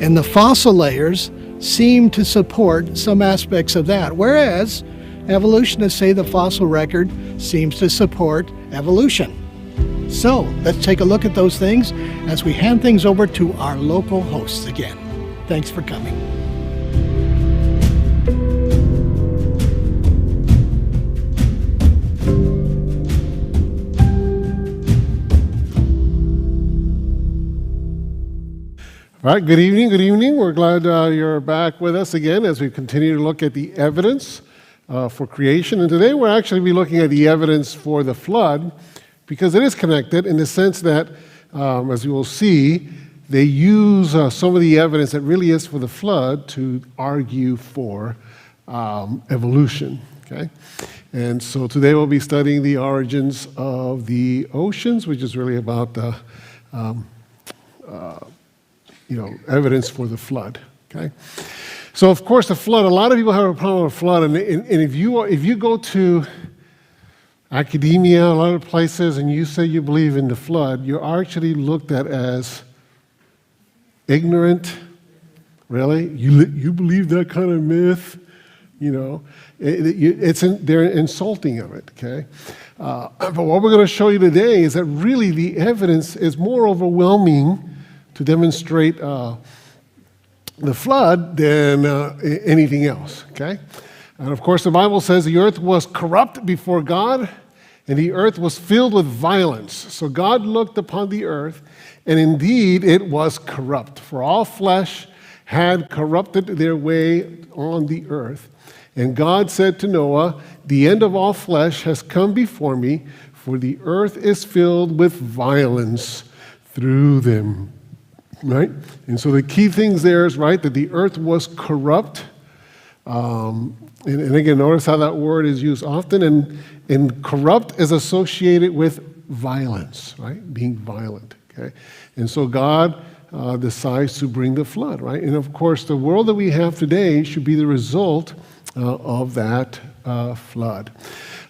And the fossil layers seem to support some aspects of that, whereas evolutionists say the fossil record seems to support evolution. So let's take a look at those things as we hand things over to our local hosts again. Thanks for coming. All right, good evening, good evening. We're glad you're back with us again as we continue to look at the evidence for creation. And today we're actually be looking at the evidence for the flood, because it is connected in the sense that, as you will see, they use some of the evidence that really is for the flood to argue for evolution, okay? And so today we'll be studying the origins of the oceans, which is really about evidence for the flood, okay? So, of course, the flood, a lot of people have a problem with flood, and if you go to academia, a lot of places, and you say you believe in the flood, you're actually looked at as ignorant. Really? You believe that kind of myth? You know, they're insulting of it, okay? But what we're going to show you today is that really the evidence is more overwhelming to demonstrate the flood than anything else, okay? And of course, the Bible says the earth was corrupt before God, and the earth was filled with violence. So God looked upon the earth, and indeed it was corrupt, for all flesh had corrupted their way on the earth. And God said to Noah, "The end of all flesh has come before me, for the earth is filled with violence through them." Right? And so the key things there is, right, that the earth was corrupt. And again, notice how that word is used often. And corrupt is associated with violence, right? Being violent, okay? And so God decides to bring the flood, right? And of course, the world that we have today should be the result of that flood.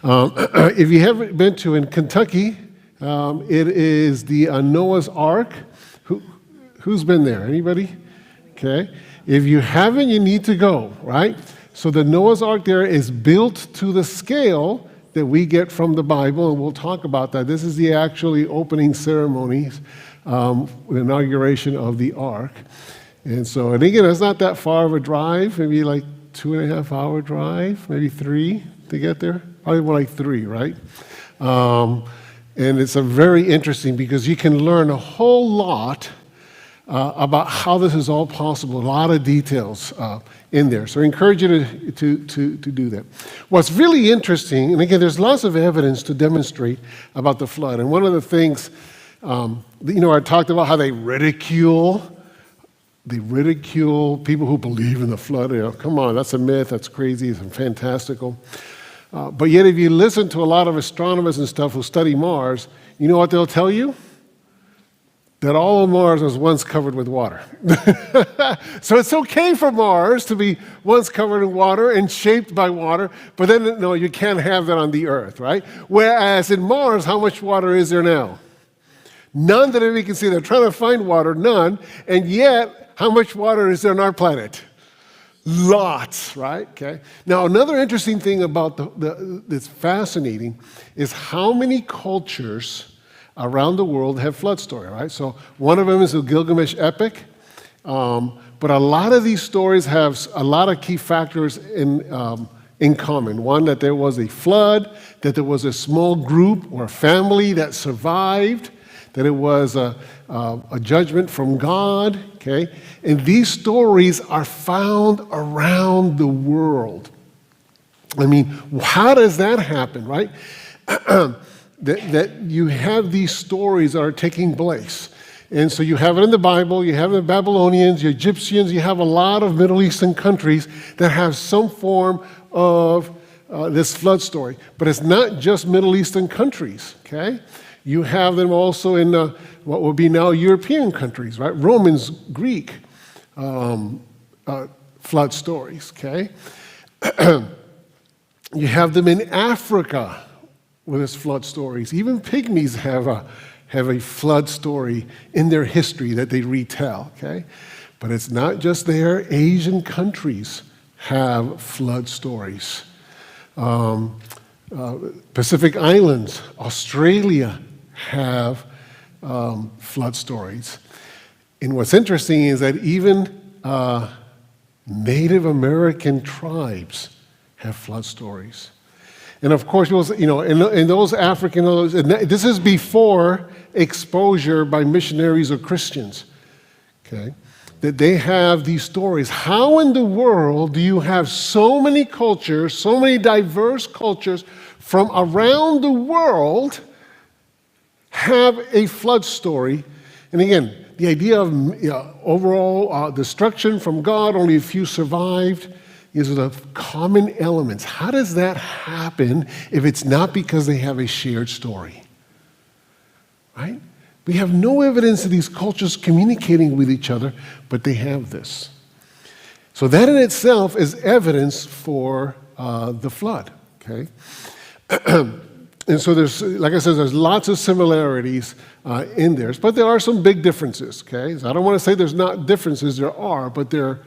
If you haven't been to in Kentucky, it is the Noah's Ark. Who's been there? Anybody? Okay. If you haven't, you need to go, right? So the Noah's Ark there is built to the scale that we get from the Bible, and we'll talk about that. This is the actually opening ceremonies, the inauguration of the Ark. And so, and again, it's not that far of a drive, maybe like 2.5 hour drive, maybe 3 to get there. Probably more like 3, right? And it's a very interesting because you can learn a whole lot about how this is all possible, a lot of details in there. So I encourage you to do that. What's really interesting, and again, there's lots of evidence to demonstrate about the flood. And one of the things, I talked about how they ridicule people who believe in the flood. You know, come on, that's a myth, that's crazy, it's fantastical. But yet if you listen to a lot of astronomers and stuff who study Mars, you know what they'll tell you? That all of Mars was once covered with water. So it's okay for Mars to be once covered in water and shaped by water, but then, no, you can't have that on the Earth, right? Whereas in Mars, how much water is there now? None that we can see. They're trying to find water, none. And yet, how much water is there on our planet? Lots, right? Okay. Now, another interesting thing about that's fascinating is how many cultures around the world have flood story, right? So one of them is the Gilgamesh epic, but a lot of these stories have a lot of key factors in common. One, that there was a flood, that there was a small group or a family that survived, that it was a judgment from God, okay? And these stories are found around the world. I mean, how does that happen, right? That you have these stories that are taking place. And so you have it in the Bible, you have the Babylonians, the Egyptians, you have a lot of Middle Eastern countries that have some form of this flood story. But it's not just Middle Eastern countries, okay? You have them also in what would be now European countries, right? Romans, Greek flood stories, okay? You have them in Africa with its flood stories. Even pygmies have a flood story in their history that they retell, okay? But it's not just there. Asian countries have flood stories. Pacific Islands, Australia have flood stories. And what's interesting is that even Native American tribes have flood stories. And of course, in those African, this is before exposure by missionaries or Christians, okay? That they have these stories. How in the world do you have so many cultures, so many diverse cultures from around the world have a flood story? And again, the idea of overall destruction from God, only a few survived, is the common elements. How does that happen if it's not because they have a shared story? Right? We have no evidence of these cultures communicating with each other, but they have this. So that in itself is evidence for the flood, okay? And so there's, like I said, there's lots of similarities in there, but there are some big differences, okay? So I don't want to say there's not differences, there are, but there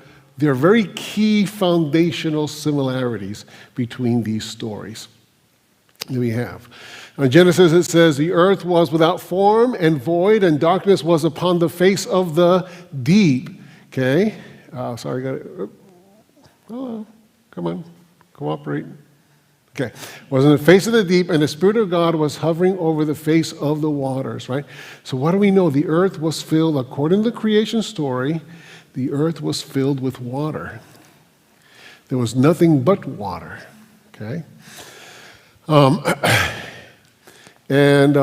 are very key foundational similarities between these stories that we have. In Genesis, it says, the earth was without form and void, and darkness was upon the face of the deep. Okay? Sorry, got it. Hello. Come on. Cooperate. Okay. Was in the face of the deep, and the Spirit of God was hovering over the face of the waters, right? So what do we know? The earth was filled, according to the creation story, the earth was filled with water. There was nothing but water, okay? And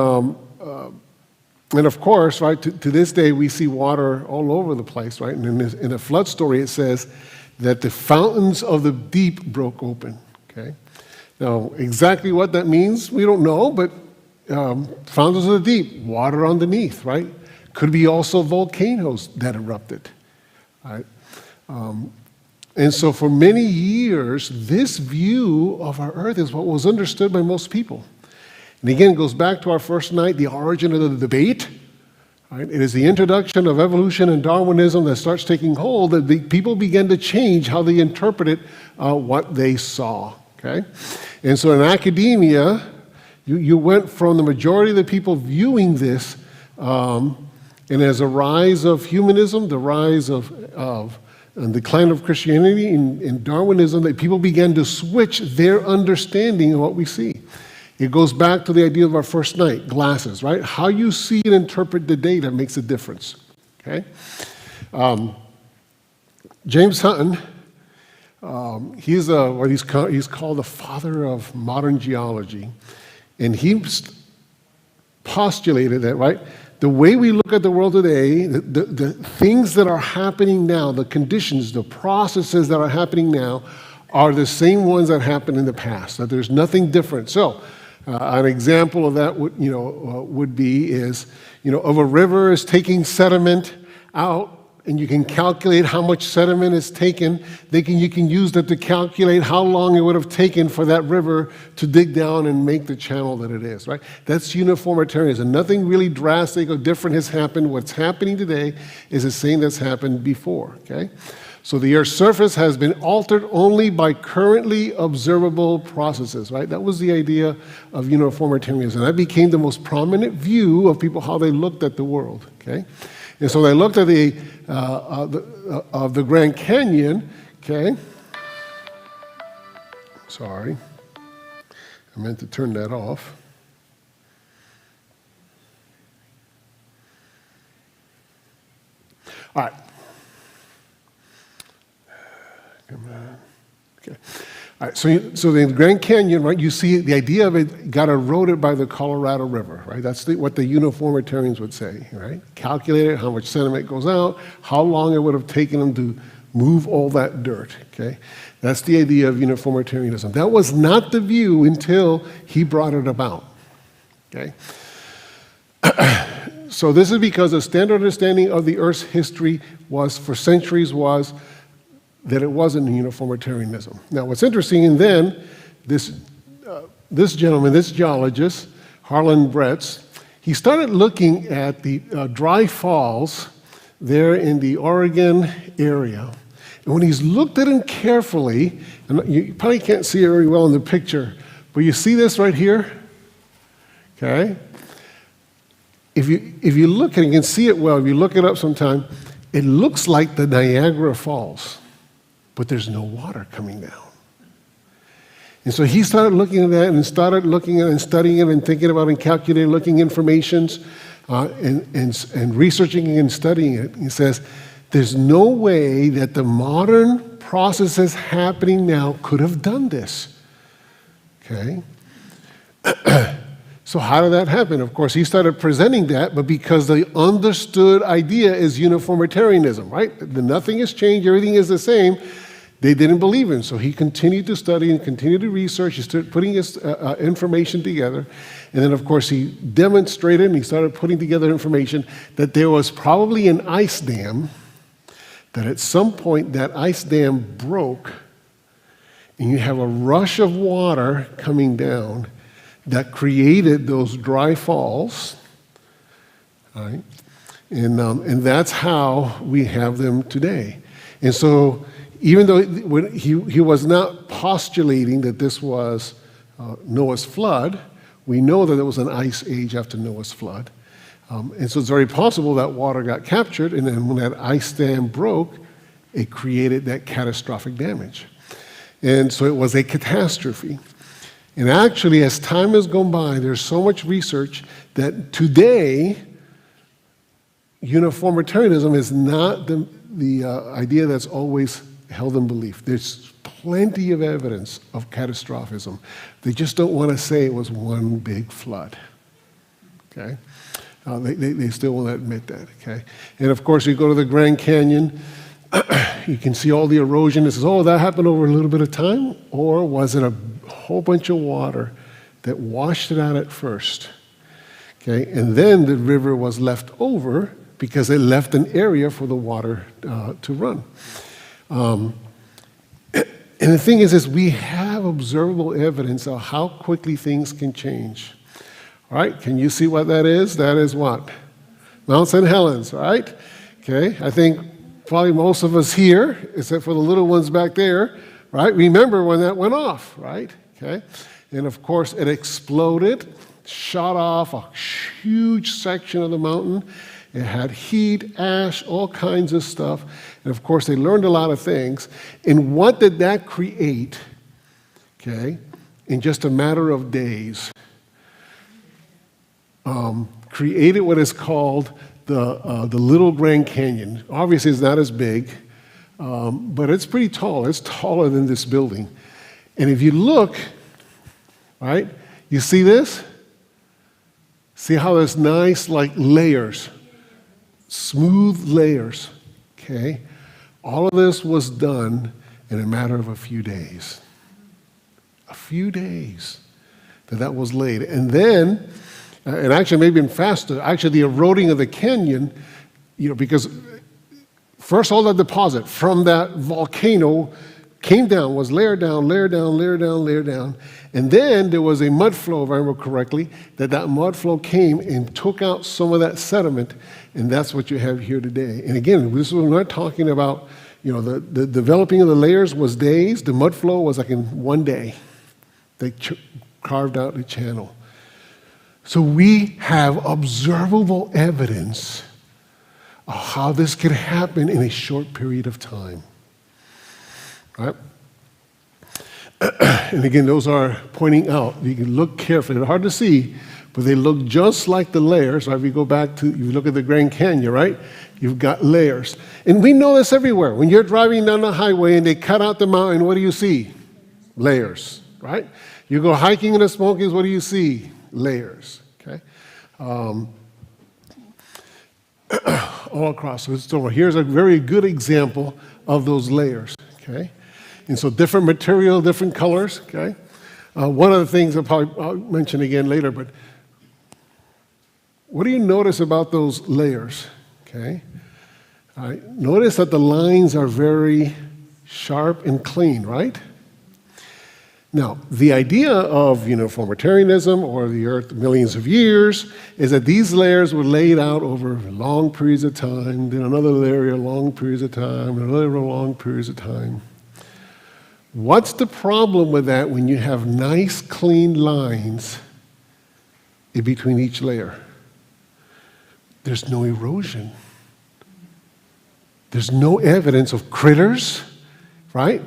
of course, right, to this day, we see water all over the place, right? And in the flood story, it says that the fountains of the deep broke open, okay? Now, exactly what that means, we don't know, but fountains of the deep, water underneath, right? Could be also volcanoes that erupted, right? And so for many years, this view of our earth is what was understood by most people. And again, it goes back to our first night, the origin of the debate. Right? It is the introduction of evolution and Darwinism that starts taking hold that the people began to change how they interpreted what they saw. Okay? And so in academia, you went from the majority of the people viewing this, and as a rise of humanism, the rise of and the decline of Christianity in Darwinism, that people began to switch their understanding of what we see. It goes back to the idea of our first night, glasses, right? How you see and interpret the data makes a difference, okay? James Hutton, he's called the father of modern geology, and he postulated that, right? The way we look at the world today, the things that are happening now, the conditions, the processes that are happening now are the same ones that happened in the past, that there's nothing different. So, an example of that would be of a river is taking sediment out, and you can calculate how much sediment is taken. You can use that to calculate how long it would have taken for that river to dig down and make the channel that it is, right? That's uniformitarianism. Nothing really drastic or different has happened. What's happening today is the same that's happened before, okay? So the Earth's surface has been altered only by currently observable processes, right? That was the idea of uniformitarianism. That became the most prominent view of people, how they looked at the world, okay? And so they looked at the Grand Canyon, okay? Sorry, I meant to turn that off. All right. Come on. Okay. All right, so the Grand Canyon, right, you see the idea of it got eroded by the Colorado River, right? That's what the uniformitarians would say, right? Calculated how much sediment goes out, how long it would have taken them to move all that dirt, okay? That's the idea of uniformitarianism. That was not the view until he brought it about, okay? So this is because the standard understanding of the Earth's history for centuries was that it wasn't uniformitarianism. Now, what's interesting, and then this gentleman, this geologist, Harlan Bretz, he started looking at the dry falls there in the Oregon area. And when he's looked at them carefully, and you probably can't see it very well in the picture, but you see this right here? Okay? If you look and you can see it well, if you look it up sometime, it looks like the Niagara Falls, but there's no water coming down. And so he started looking at that and started looking at it and studying it and thinking about and calculating, looking informations and researching and studying it. He says, there's no way that the modern processes happening now could have done this. Okay? So how did that happen? Of course, he started presenting that, but because the understood idea is uniformitarianism, right? Nothing has changed, everything is the same. They didn't believe him, so he continued to study and continued to research. He started putting his information together. And then, of course, he demonstrated and he started putting together information that there was probably an ice dam, that at some point that ice dam broke, and you have a rush of water coming down that created those dry falls, right? And that's how we have them today. And so, even though he was not postulating that this was Noah's flood, we know that there was an ice age after Noah's flood. And so it's very possible that water got captured, and then when that ice dam broke, it created that catastrophic damage. And so it was a catastrophe. And actually, as time has gone by, there's so much research that today, uniformitarianism is not the idea that's always held in belief. There's plenty of evidence of catastrophism. They just don't want to say it was one big flood. Okay? They still won't admit that. Okay? And of course, you go to the Grand Canyon, you can see all the erosion. It says, oh, that happened over a little bit of time? Or was it a whole bunch of water that washed it out at first? Okay? And then the river was left over because it left an area for the water to run. And the thing is we have observable evidence of how quickly things can change. All right, can you see what that is? That is what? Mount St. Helens, right? Okay, I think probably most of us here, except for the little ones back there, right, remember when that went off, right? Okay, and of course it exploded, shot off a huge section of the mountain. It had heat, ash, all kinds of stuff. And of course, they learned a lot of things. And what did that create? Okay, in just a matter of days, created what is called the Little Grand Canyon. Obviously, it's not as big, but it's pretty tall. It's taller than this building. And if you look, right, you see this? See how there's nice, like, layers. Smooth layers, okay? All of this was done in a matter of a few days. A few days that was laid. And then, and actually maybe even faster, actually the eroding of the canyon, because first all that deposit from that volcano came down, was layered down, layered down, layered down, layered down. And then there was a mud flow, if I remember correctly, that mud flow came and took out some of that sediment, and that's what you have here today. And again, we're not talking about, the developing of the layers was days. The mud flow was like in one day. They carved out the channel. So we have observable evidence of how this could happen in a short period of time. Right? And again, those are pointing out. You can look carefully. They're hard to see, but they look just like the layers. Right? If you go back to, you look at the Grand Canyon, right? You've got layers. And we know this everywhere. When you're driving down the highway and they cut out the mountain, what do you see? Layers, right? You go hiking in the Smokies, what do you see? Layers, okay? All across. So here's a very good example of those layers, okay? And so different material, different colors, okay? One of the things I'll mention again later, but what do you notice about those layers, okay? All right. Notice that the lines are very sharp and clean, right? Now, the idea of uniformitarianism or the Earth millions of years is that these layers were laid out over long periods of time, then another layer long periods of time, another long periods of time. What's the problem with that when you have nice, clean lines in between each layer? There's no erosion. There's no evidence of critters, right?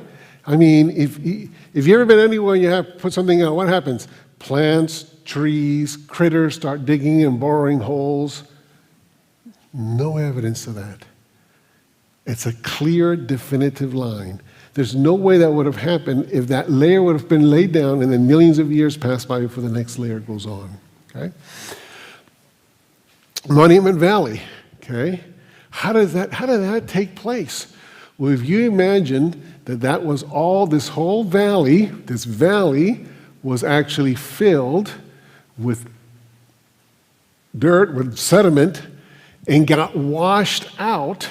I mean, if you've ever been anywhere and you have put something out, what happens? Plants, trees, critters start digging and boring holes. No evidence of that. It's a clear, definitive line. There's no way that would have happened if that layer would have been laid down and then millions of years pass by before the next layer goes on. Okay? Monument Valley. Okay? How did that take place? Well, if you imagine that was all, this whole valley, this valley was actually filled with dirt, with sediment, and got washed out,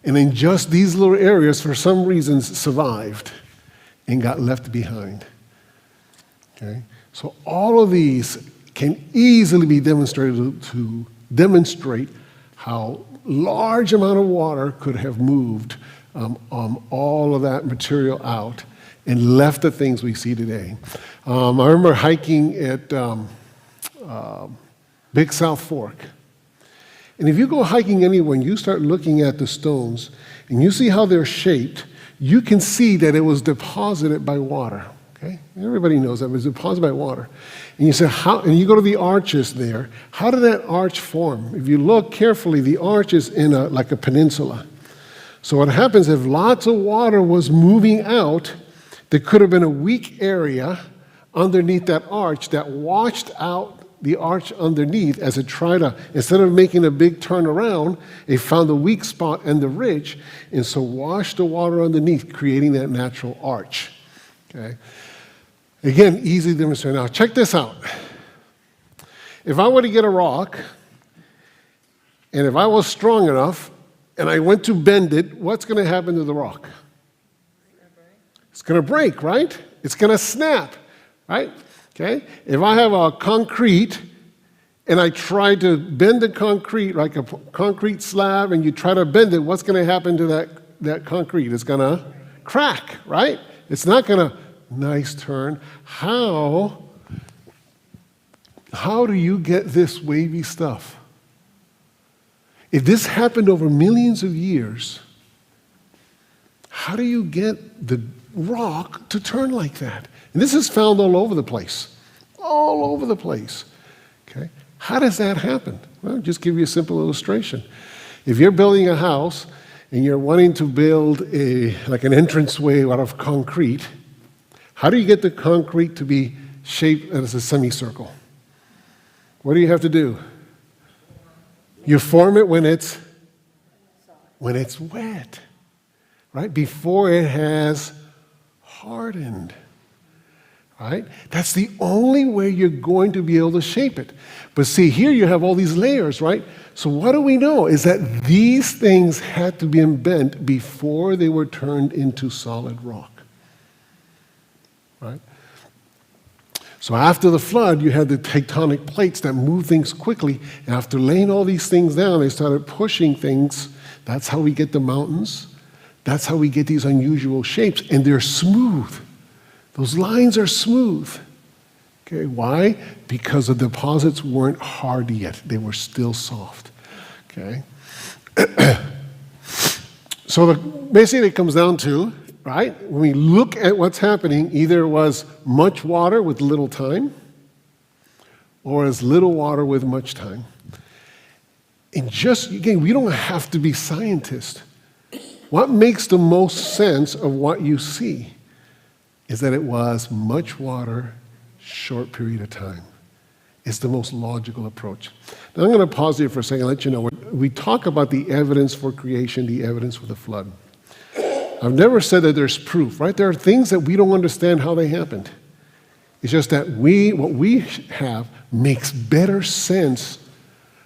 and then just these little areas, for some reasons, survived and got left behind. Okay? So all of these can easily be demonstrated to demonstrate how large amount of water could have moved all of that material out and left the things we see today. I remember hiking at Big South Fork. And if you go hiking anywhere and you start looking at the stones and you see how they're shaped, you can see that it was deposited by water. Okay? Everybody knows that it was deposited by water. And you say, how? And you go to the arches there. How did that arch form? If you look carefully, the arch is in like a peninsula. So what happens if lots of water was moving out, there could have been a weak area underneath that arch that washed out the arch underneath as it tried to, instead of making a big turnaround, it found the weak spot and the ridge, and so washed the water underneath, creating that natural arch. Okay? Again, easy to demonstrate. Now, check this out. If I were to get a rock, and if I was strong enough, and I went to bend it, what's going to happen to the rock? It's going to break, right? It's going to snap, right? Okay? If I have a concrete, and I try to bend the concrete like a concrete slab, and you try to bend it, what's going to happen to that concrete? It's going to crack, right? It's not going to, nice turn. How do you get this wavy stuff? If this happened over millions of years, how do you get the rock to turn like that? And this is found all over the place. All over the place. Okay? How does that happen? Well, I'll just give you a simple illustration. If you're building a house and you're wanting to build like an entranceway out of concrete, how do you get the concrete to be shaped as a semicircle? What do you have to do? You form it when it's wet, right? Before it has hardened, right? That's the only way you're going to be able to shape it. But see, here you have all these layers, right? So what do we know is that these things had to be bent before they were turned into solid rock, right? So after the flood, you had the tectonic plates that moved things quickly. And after laying all these things down, they started pushing things. That's how we get the mountains. That's how we get these unusual shapes. And they're smooth. Those lines are smooth. Okay, why? Because the deposits weren't hard yet. They were still soft. Okay? So basically it comes down to, right? When we look at what's happening, either it was much water with little time, or as little water with much time. And just, again, we don't have to be scientists. What makes the most sense of what you see is that it was much water, short period of time. It's the most logical approach. Now I'm going to pause here for a second and let you know. We talk about the evidence for creation, the evidence for the flood. I've never said that there's proof, right? There are things that we don't understand how they happened. It's just that what we have makes better sense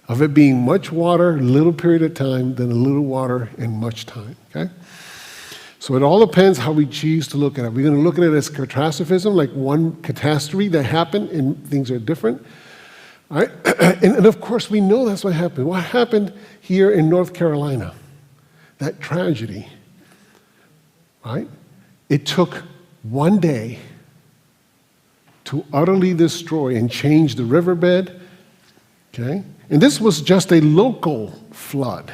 of it being much water, little period of time, than a little water and much time, okay? So it all depends how we choose to look at it. We're going to look at it as catastrophism, like one catastrophe that happened and things are different. All right? And of course, we know that's what happened. What happened here in North Carolina? That tragedy, right? It took one day to utterly destroy and change the riverbed, okay? And this was just a local flood,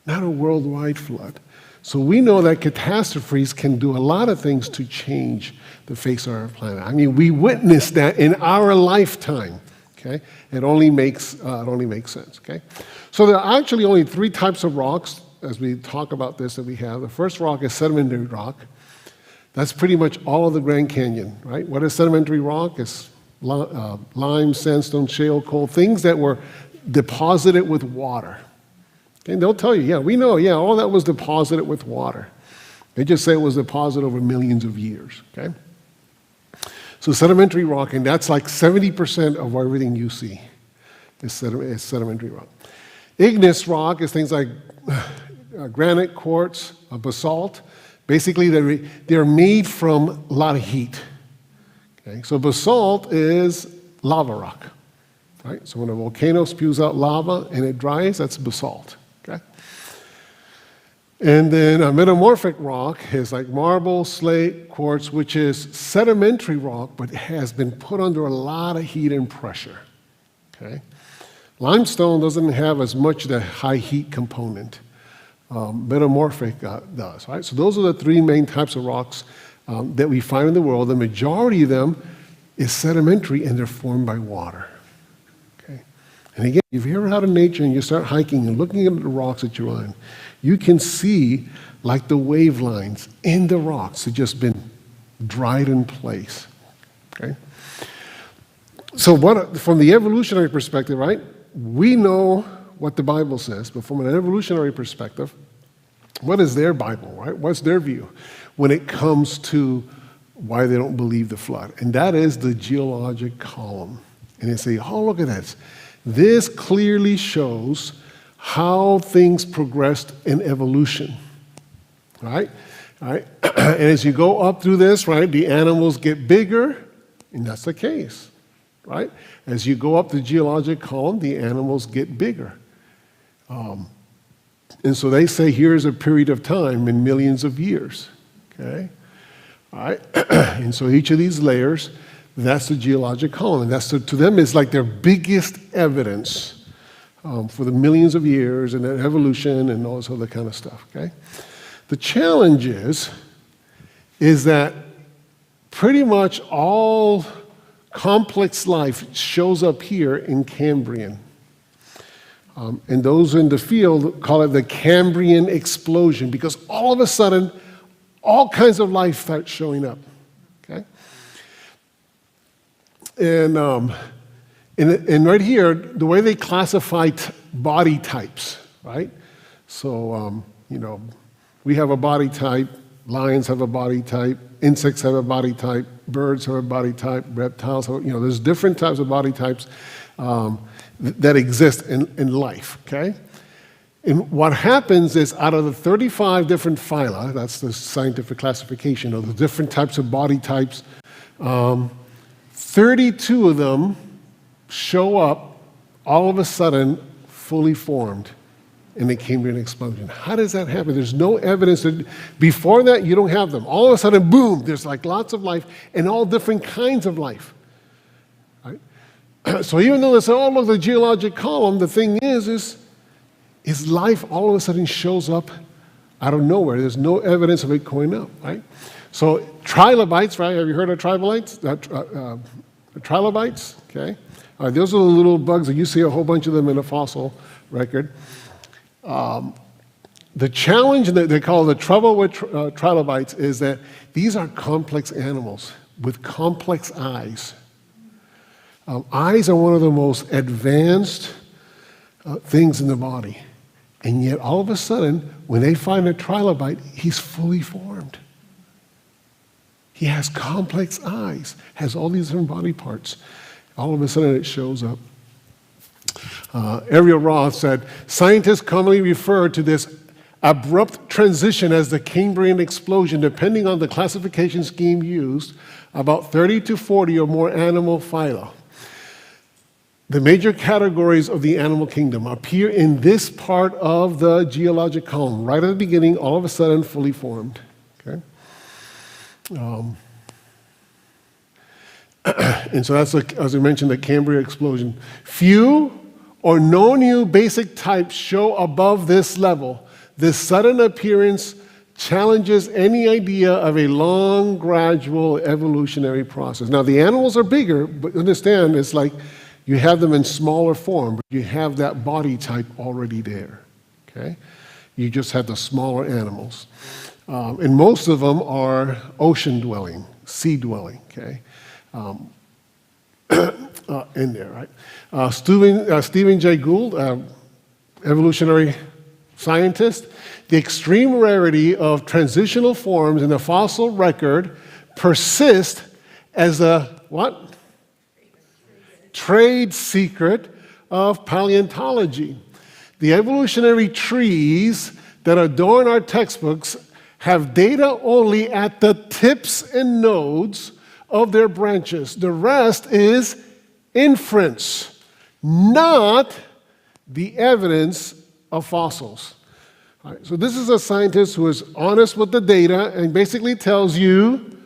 not a worldwide flood. So we know that catastrophes can do a lot of things to change the face of our planet. I mean, we witnessed that in our lifetime, okay? It only makes sense, okay? So there are actually only three types of rocks, as we talk about this, that we have. The first rock is sedimentary rock. That's pretty much all of the Grand Canyon, right? What is sedimentary rock? It's lime, sandstone, shale, coal, things that were deposited with water. Okay, they'll tell you, yeah, we know, yeah, all that was deposited with water. They just say it was deposited over millions of years, okay? So sedimentary rock, and that's like 70% of everything you see is sedimentary rock. Igneous rock is things like granite, quartz, basalt. Basically, they're made from a lot of heat. Okay? So basalt is lava rock. Right? So when a volcano spews out lava and it dries, that's basalt. Okay? And then a metamorphic rock is like marble, slate, quartz, which is sedimentary rock, but has been put under a lot of heat and pressure. Okay? Limestone doesn't have as much the high heat component. Metamorphic does, right? So those are the three main types of rocks that we find in the world. The majority of them is sedimentary, and they're formed by water. Okay? And again, if you're ever out in nature and you start hiking and looking at the rocks that you're on, you can see like the wave lines in the rocks have just been dried in place. Okay? So from the evolutionary perspective, right, we know what the Bible says, but from an evolutionary perspective, what is their Bible, right? What's their view when it comes to why they don't believe the flood? And that is the geologic column. And they say, oh, look at this. This clearly shows how things progressed in evolution, right? All right? And as you go up through this, right, the animals get bigger, and that's the case, right? As you go up the geologic column, the animals get bigger. And so they say here's a period of time in millions of years, okay? All right? And so each of these layers, that's the geologic column. And that's to them is like their biggest evidence for the millions of years and evolution and all this other kind of stuff, okay? The challenge is that pretty much all complex life shows up here in Cambrian. And those in the field call it the Cambrian explosion because all of a sudden, all kinds of life start showing up. Okay? And right here, the way they classify body types, right? So, we have a body type, lions have a body type, insects have a body type, birds have a body type, reptiles have, there's different types of body types that exist in life, okay? And what happens is out of the 35 different phyla, that's the scientific classification of the different types of body types, 32 of them show up all of a sudden fully formed in the Cambrian explosion. How does that happen? There's no evidence that before that you don't have them. All of a sudden, boom, there's like lots of life and all different kinds of life. Right? So even though they say, oh, look, the geologic column, the thing is life all of a sudden shows up out of nowhere. There's no evidence of it going up, right? So trilobites, right? Have you heard of trilobites? Trilobites, okay? Those are the little bugs that you see a whole bunch of them in a fossil record. The challenge that they call the trouble with trilobites is that these are complex animals with complex eyes. Eyes are one of the most advanced things in the body. And yet, all of a sudden, when they find a trilobite, he's fully formed. He has complex eyes, has all these different body parts. All of a sudden, it shows up. Ariel Roth said, scientists commonly refer to this abrupt transition as the Cambrian explosion, depending on the classification scheme used, about 30 to 40 or more animal phyla. The major categories of the animal kingdom appear in this part of the geologic column, right at the beginning, all of a sudden fully formed. Okay? And so that's, as we mentioned, the Cambrian explosion. Few or no new basic types show above this level. This sudden appearance challenges any idea of a long, gradual evolutionary process. Now, the animals are bigger, but understand it's like you have them in smaller form, but you have that body type already there, okay? You just have the smaller animals. And most of them are ocean-dwelling, sea-dwelling, okay? In there, right? Stephen Jay Gould, evolutionary scientist, the extreme rarity of transitional forms in the fossil record persist as a what? Trade secret of paleontology. The evolutionary trees that adorn our textbooks have data only at the tips and nodes of their branches. The rest is inference, not the evidence of fossils. All right, so this is a scientist who is honest with the data and basically tells you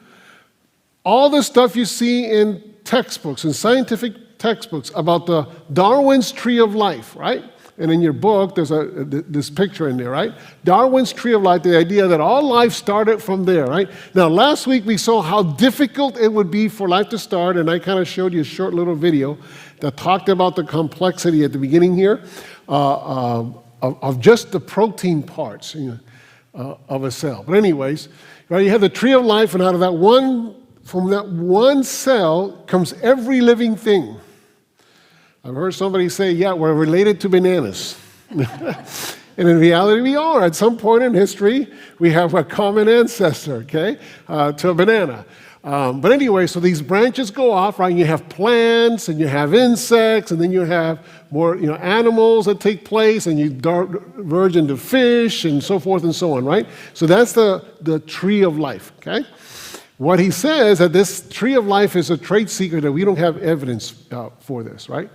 all the stuff you see in textbooks, in scientific textbooks about the Darwin's tree of life, right? And in your book, there's this picture in there, right? Darwin's tree of life, the idea that all life started from there, right? Now, last week we saw how difficult it would be for life to start, and I kind of showed you a short little video that talked about the complexity at the beginning here of just the protein parts of a cell. But anyways, right, you have the tree of life, and out of that from that one cell comes every living thing. I've heard somebody say, yeah, we're related to bananas. And in reality, we are. At some point in history, we have a common ancestor, okay, to a banana. But anyway, so these branches go off, right? You have plants, and you have insects, and then you have more, animals that take place, and you diverge into fish, and so forth and so on, right? So that's the tree of life, okay? What he says that this tree of life is a trade secret that we don't have evidence for this, right?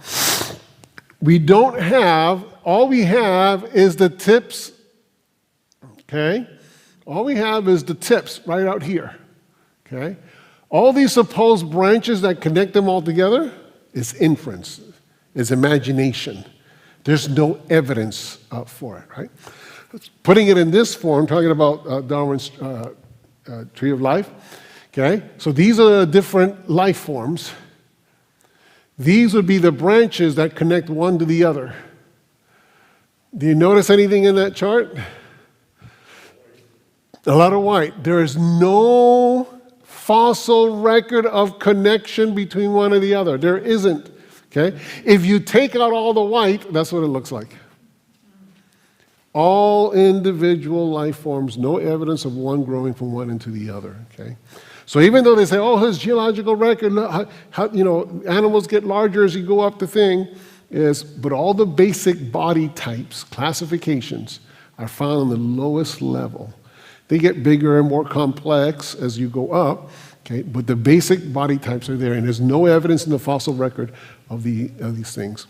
We don't have, all we have is the tips, okay? All we have is the tips right out here, okay? All these supposed branches that connect them all together is inference, is imagination. There's no evidence for it, right? Putting it in this form, talking about Darwin's tree of life, okay? So these are the different life forms. These would be the branches that connect one to the other. Do you notice anything in that chart? A lot of white. There is no fossil record of connection between one and the other. There isn't, okay? If you take out all the white, that's what it looks like. All individual life forms, no evidence of one growing from one into the other, okay? So even though they say, oh, his geological record, how, animals get larger as you go up the thing, but all the basic body types, classifications, are found on the lowest level. They get bigger and more complex as you go up, okay? But the basic body types are there, and there's no evidence in the fossil record of these things.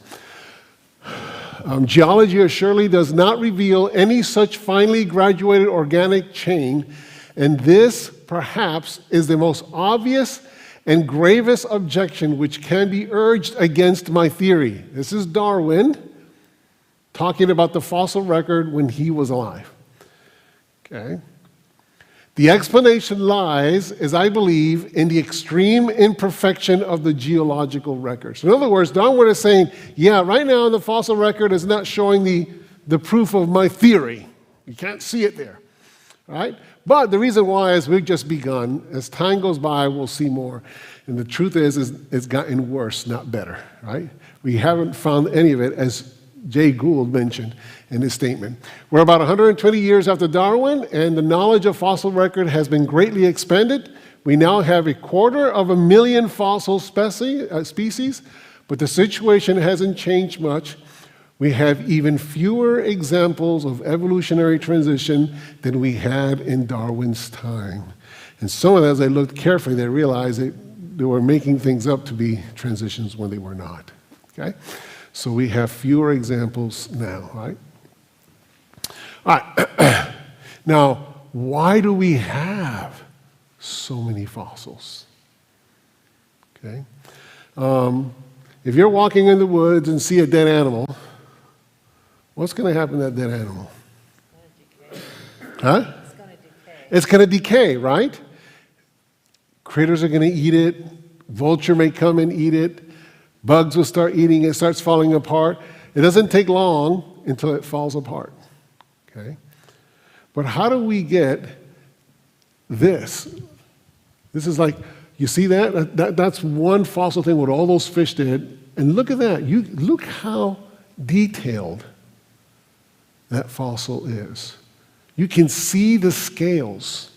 Geology surely does not reveal any such finely graduated organic chain, and this, perhaps, is the most obvious and gravest objection which can be urged against my theory. This is Darwin talking about the fossil record when he was alive. Okay? The explanation lies, as I believe, in the extreme imperfection of the geological record. So in other words, Darwin is saying, yeah, right now the fossil record is not showing the proof of my theory. You can't see it there, right? But the reason why is we've just begun. As time goes by, we'll see more. And the truth is it's gotten worse, not better, right? We haven't found any of it, as Jay Gould mentioned in his statement. We're about 120 years after Darwin, and the knowledge of fossil record has been greatly expanded. We now have 250,000 fossil species, but the situation hasn't changed much. We have even fewer examples of evolutionary transition than we had in Darwin's time. And some of them, as I looked carefully, they realized that they were making things up to be transitions when they were not. Okay? So we have fewer examples now, right? All right. Now, why do we have so many fossils? Okay? If you're walking in the woods and see a dead animal, what's going to happen to that dead animal? Huh? It's going to decay. It's going to decay, right? Critters are going to eat it. Vulture may come and eat it. Bugs will start eating it. It starts falling apart. It doesn't take long until it falls apart. Okay? But how do we get this? This is like, you see that? That's one fossil thing what all those fish did. And look at that. Look how detailed that fossil is. You can see the scales.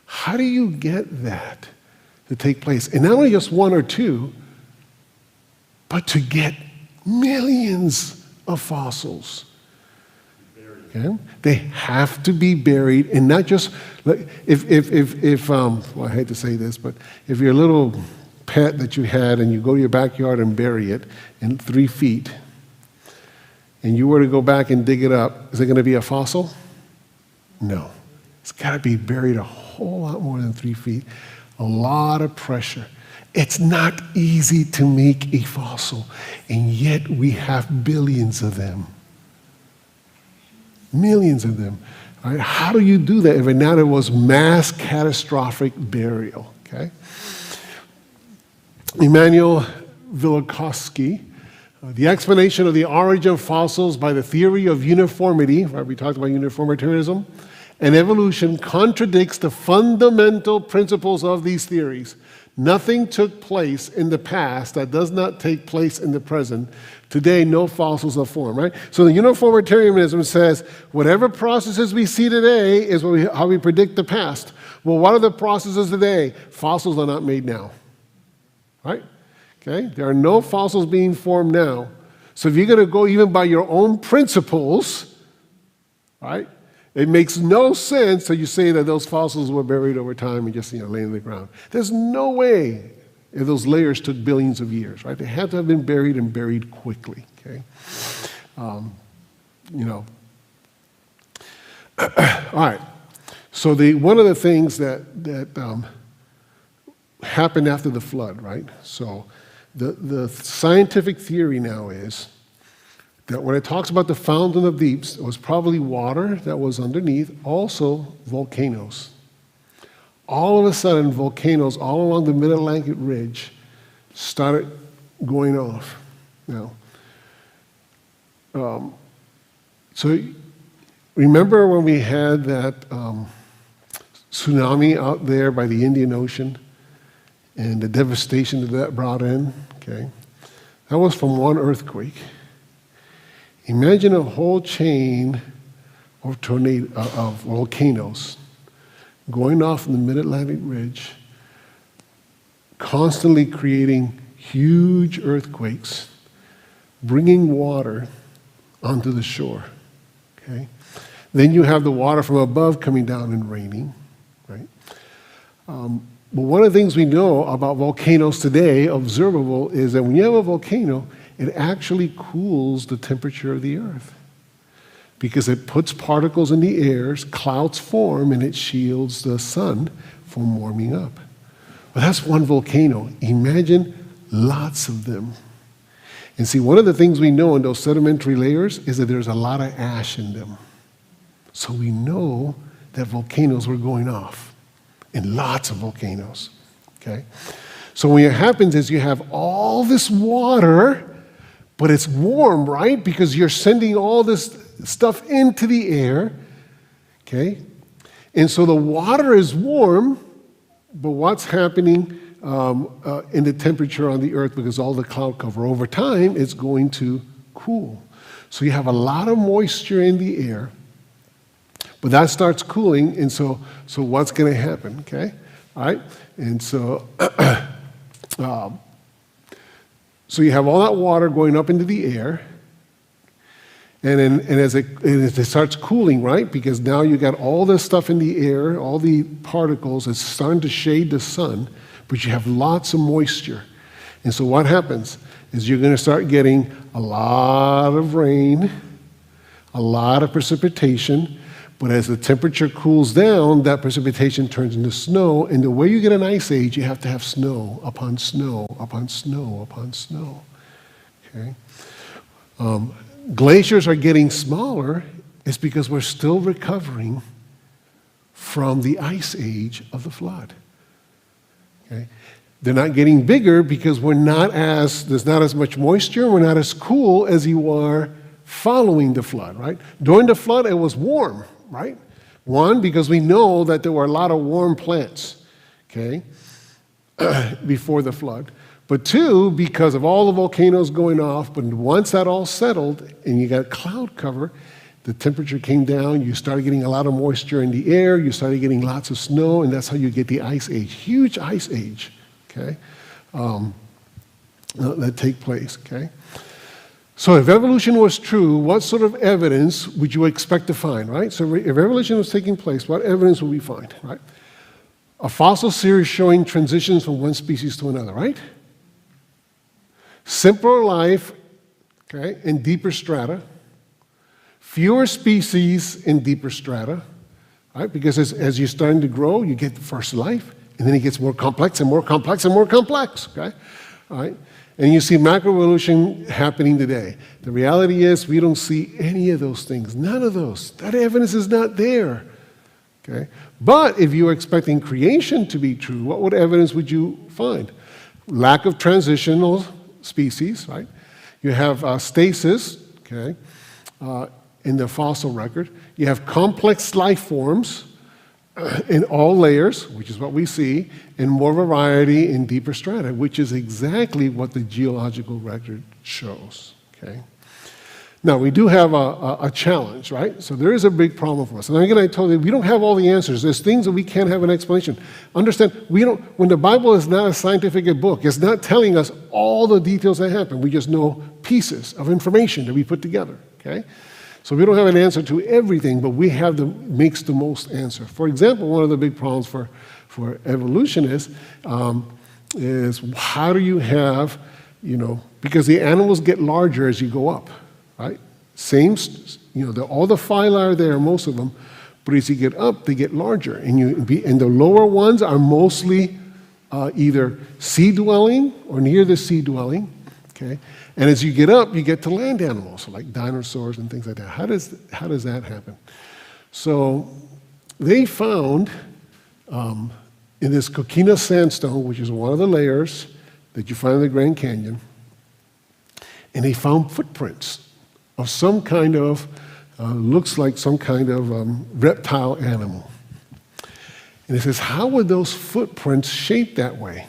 How do you get that to take place? And not only just one or two, but to get millions of fossils. Okay? They have to be buried, and not just like well, I hate to say this, but if your little pet that you had and you go to your backyard and bury it in 3 feet, and you were to go back and dig it up, is it going to be a fossil? No. It's got to be buried a whole lot more than 3 feet. A lot of pressure. It's not easy to make a fossil, and yet we have billions of them. Millions of them. All right? How do you do that if now there was mass catastrophic burial? Okay? Immanuel Velikovsky, the explanation of the origin of fossils by the theory of uniformity, right? We talked about uniformitarianism, and evolution contradicts the fundamental principles of these theories. Nothing took place in the past that does not take place in the present. Today, no fossils are formed, right? So the uniformitarianism says whatever processes we see today is how we predict the past. Well, what are the processes today? Fossils are not made now, right? Okay? There are no fossils being formed now. So if you're going to go even by your own principles, right? It makes no sense that you say that those fossils were buried over time and just laying in the ground. There's no way if those layers took billions of years, right? They had to have been buried and buried quickly. Okay, All right. So one of the things that happened after the flood, right? So the scientific theory now is that when it talks about the fountain of deeps, it was probably water that was underneath, also volcanoes. All of a sudden, volcanoes all along the Mid-Atlantic ridge started going off. Now, so remember when we had that tsunami out there by the Indian Ocean and the devastation that brought in? Okay, that was from one earthquake. Imagine a whole chain of of volcanoes going off in the Mid-Atlantic ridge, constantly creating huge earthquakes, bringing water onto the shore. Okay? Then you have the water from above coming down and raining, right? But one of the things we know about volcanoes today, observable, is that when you have a volcano, it actually cools the temperature of the earth because it puts particles in the air, clouds form, and it shields the sun from warming up. But that's one volcano. Imagine lots of them. And see, one of the things we know in those sedimentary layers is that there's a lot of ash in them. So we know that volcanoes were going off, and lots of volcanoes. Okay? So what happens is you have all this water, but it's warm, right? Because you're sending all this stuff into the air, okay? And so the water is warm, but what's happening in the temperature on the earth, because all the cloud cover over time, it's going to cool. So you have a lot of moisture in the air, but that starts cooling, and so what's going to happen, okay? All right? And so so you have all that water going up into the air, And as it starts cooling, right? Because now you got all this stuff in the air, all the particles, it's starting to shade the sun, but you have lots of moisture. And so what happens is you're going to start getting a lot of rain, a lot of precipitation, but as the temperature cools down, that precipitation turns into snow, and the way you get an ice age, you have to have snow upon snow upon snow upon snow. Okay? Glaciers are getting smaller is because we're still recovering from the ice age of the flood. Okay? They're not getting bigger because there's not as much moisture, we're not as cool as you are following the flood, right? During the flood, it was warm, right? One, because we know that there were a lot of warm plants, okay, before the flood. But two, because of all the volcanoes going off, but once that all settled and you got cloud cover, the temperature came down, you started getting a lot of moisture in the air, you started getting lots of snow, and that's how you get the ice age, huge ice age, okay, that take place, okay? So if evolution was true, what sort of evidence would you expect to find, right? So if evolution was taking place, what evidence would we find, right? A fossil series showing transitions from one species to another, right? Simpler life, okay, in deeper strata. Fewer species in deeper strata, right? Because as you're starting to grow, you get the first life, and then it gets more complex and more complex and more complex, okay? All right? And you see macroevolution happening today. The reality is we don't see any of those things, none of those. That evidence is not there, okay? But if you were expecting creation to be true, what evidence would you find? Lack of transitional species, right? You have stasis, okay, in the fossil record. You have complex life forms in all layers, which is what we see, and more variety in deeper strata, which is exactly what the geological record shows, okay? Now, we do have a challenge, right? So there is a big problem for us. And again, I told you, we don't have all the answers. There's things that we can't have an explanation. Understand, when the Bible is not a scientific book, it's not telling us all the details that happen. We just know pieces of information that we put together, okay? So we don't have an answer to everything, but we have makes the most answer. For example, one of the big problems for evolution is how do you have, because the animals get larger as you go up, right? Same, all the phyla are there, most of them, but as you get up, they get larger. And the lower ones are mostly either sea-dwelling or near the sea-dwelling, okay? And as you get up, you get to land animals, like dinosaurs and things like that. How does that happen? So they found in this coquina sandstone, which is one of the layers that you find in the Grand Canyon, and they found footprints of some kind of, looks like some kind of reptile animal. And it says, how were those footprints shaped that way?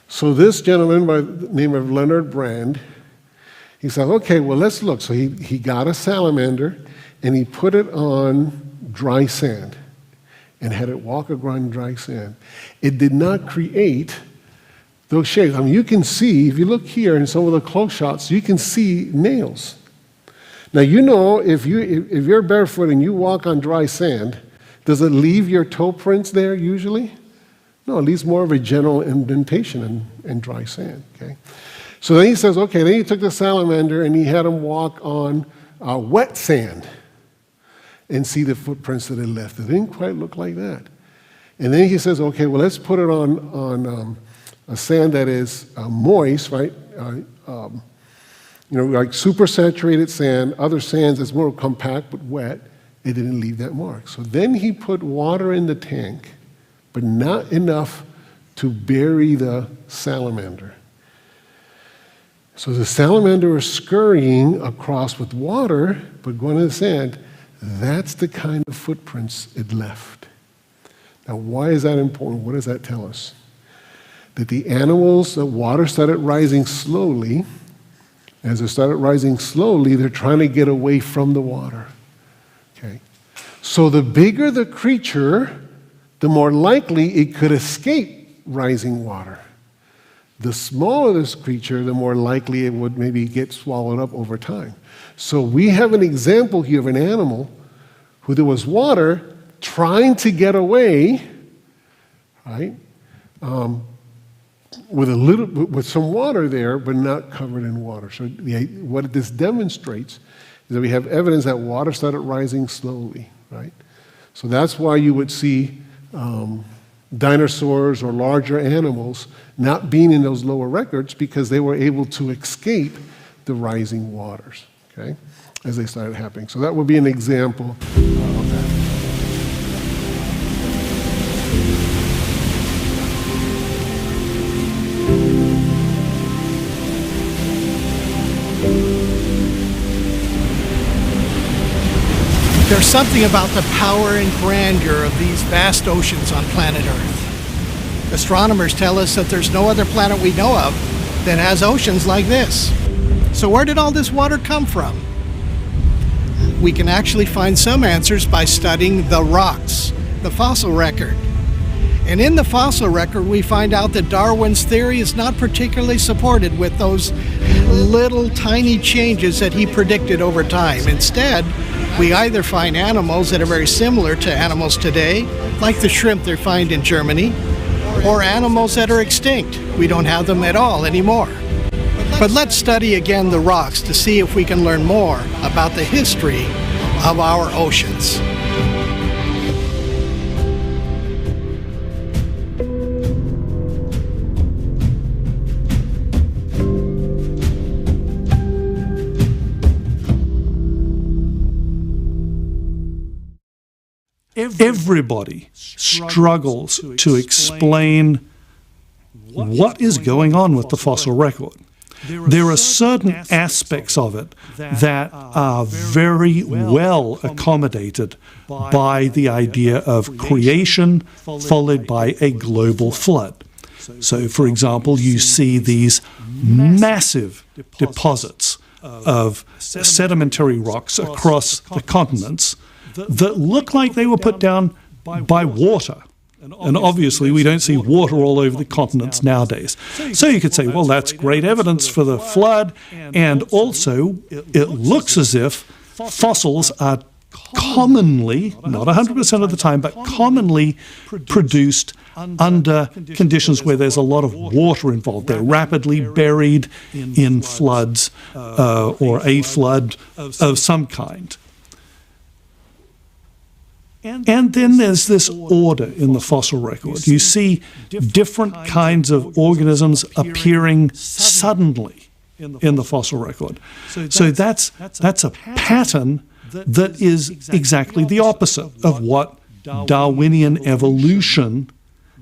So this gentleman by the name of Leonard Brand, he said, okay, well, let's look. So he got a salamander, and he put it on dry sand and had it walk around dry sand. It did not create those shapes. I mean, you can see, if you look here in some of the close shots, you can see nails. Now, if you're barefoot and you walk on dry sand, does it leave your toe prints there usually? No, it leaves more of a general indentation in dry sand, okay? So then he says, okay, then he took the salamander and he had him walk on wet sand and see the footprints that it left. It didn't quite look like that. And then he says, okay, well, let's put it on a sand that is moist, right? Like super saturated sand, other sands that's more compact but wet. It didn't leave that mark. So then he put water in the tank, but not enough to bury the salamander. So the salamander was scurrying across with water, but going to the sand. That's the kind of footprints it left. Now, why is that important? What does that tell us? That the animals, the water started rising slowly. As it started rising slowly, they're trying to get away from the water. Okay? So the bigger the creature, the more likely it could escape rising water. The smaller this creature, the more likely it would maybe get swallowed up over time. So we have an example here of an animal who there was water trying to get away, right? With some water there, but not covered in water. So what this demonstrates is that we have evidence that water started rising slowly, right? So that's why you would see dinosaurs or larger animals not being in those lower records, because they were able to escape the rising waters, okay, as they started happening. So that would be an example of that. There's something about the power and grandeur of these vast oceans on planet Earth. Astronomers tell us that there's no other planet we know of that has oceans like this. So where did all this water come from? We can actually find some answers by studying the rocks, the fossil record. And in the fossil record, we find out that Darwin's theory is not particularly supported with those little tiny changes that he predicted over time. Instead, we either find animals that are very similar to animals today, like the shrimp they find in Germany, or animals that are extinct. We don't have them at all anymore. But let's study again the rocks to see if we can learn more about the history of our oceans. Everybody struggles to explain what is going on with the fossil record. There are certain aspects of it that are very well accommodated by the idea of creation followed by a global flood. So, for example, you see these massive deposits of sedimentary rocks across the continents that look like they were put down by water. And obviously we don't see water all over the continents nowadays. So you could say, well, that's great evidence for the flood, and also it looks as if fossils are commonly, not 100% of the time, but commonly produced under conditions where there's a lot of water involved. They're rapidly buried in floods or a flood of some kind. And then there's this order in the fossil record. You see different kinds of organisms appearing suddenly in the fossil record. So that's a pattern that is exactly the opposite of what Darwinian evolution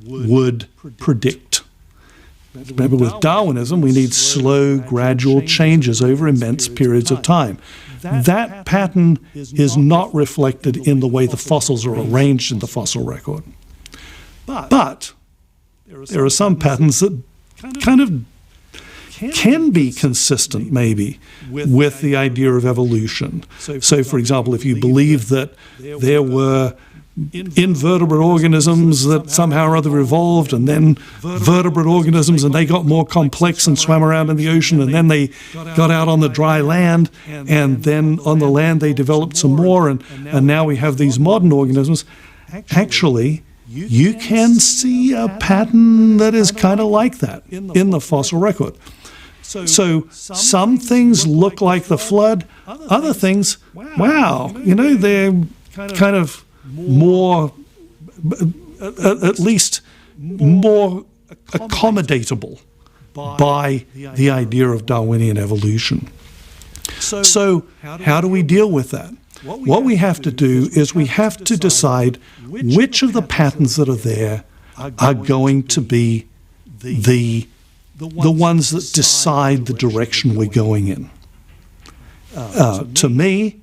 would predict. Remember, with Darwinism, we need slow, gradual changes over immense periods of time. That pattern is not reflected in the way the fossils are arranged in the fossil record. But there are some patterns that kind of can be consistent, maybe, with the idea of evolution. So, for example, if you believe that there were invertebrate organisms that somehow or other evolved, and then vertebrate organisms, and they got more complex and swam around in the ocean, and then they got out on the dry land, and then on the land they developed some more, and now we have these modern organisms. Actually, you can see a pattern that is kind of like that in the fossil record. So some things look like the flood, other things, wow, they're kind of more, at least more accommodatable by the idea of Darwinian evolution. So how do we deal with that? What we have to do is we have to decide which of the patterns that are there are going to be the ones that decide the direction we're going in. To me,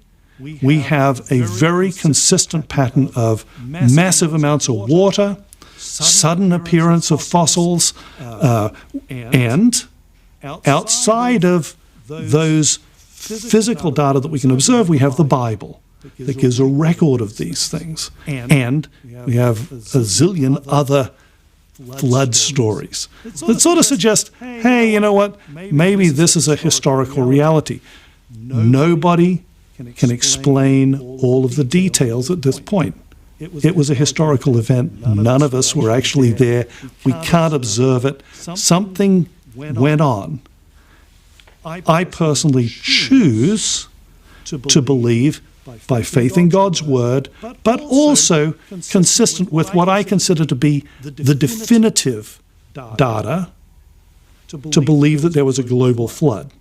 we have a very consistent pattern of massive amounts of water, sudden appearance of fossils, and outside of those physical data that we can observe, we have the Bible that gives a record of these things. And we have a zillion other flood stories that sort of suggest, hey, you know what, maybe this is a historical reality. Nobody can explain all of the details at this point. It was a historical event. None of us were actually there. We can't observe it. Something went on. I personally choose to believe by faith in God's word, but also consistent with what I consider to be the definitive data, to believe that there was a global flood.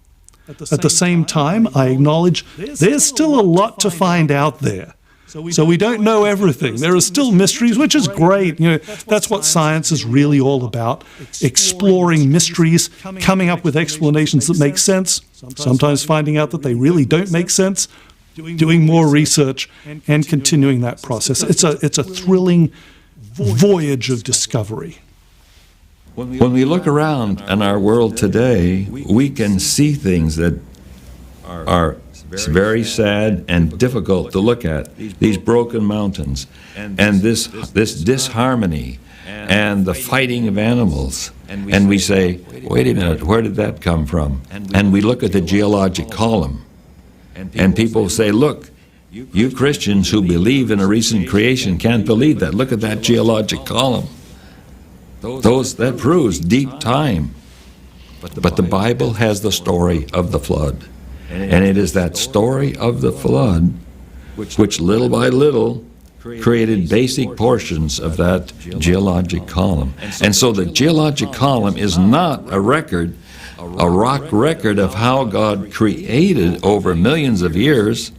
At the same time, I acknowledge there's still a lot to find out there. So we don't know everything. There are still mysteries, which is great. You know, that's what science is really all about, exploring mysteries, coming up with explanations that make sense, sometimes finding out that they really don't make sense, doing more research, and continuing that process. It's a thrilling voyage of discovery. When we look around in our world today, we can see things that are very sad and difficult to look at. These broken mountains and this disharmony and the fighting of animals. And we say, wait a minute, where did that come from? And we look at the geologic column. And people say, look, you Christians who believe in a recent creation can't believe that. Look at that geologic column. That proves deep time. But the Bible has the story of the flood. And it is that story of the flood which little by little created basic portions of that geologic column. And so the geologic column is not a record, a rock record of how God created over millions of years.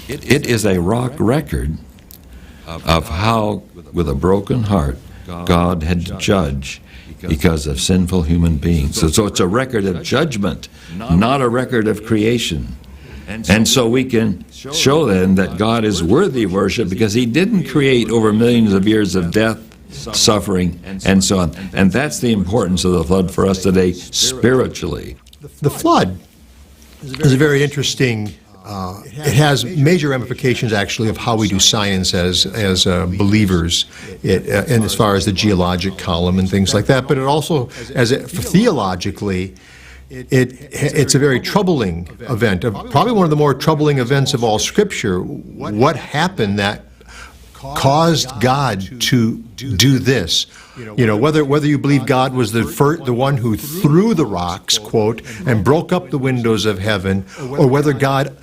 It is a rock record of how, with a broken heart, God had to judge because of sinful human beings. So it's a record of judgment, not a record of creation. And so we can show then that God is worthy of worship because He didn't create over millions of years of death, suffering, and so on. And that's the importance of the flood for us today, spiritually. The flood is a very interesting. It has major ramifications, actually, of how we do science as believers, and as far as the geologic column and things like that. But it also, theologically, it's a very troubling event. Probably one of the more troubling events of all Scripture. What happened that caused God to do this? You know, whether you believe God was the one who threw the rocks, quote, and broke up the windows of heaven, or whether God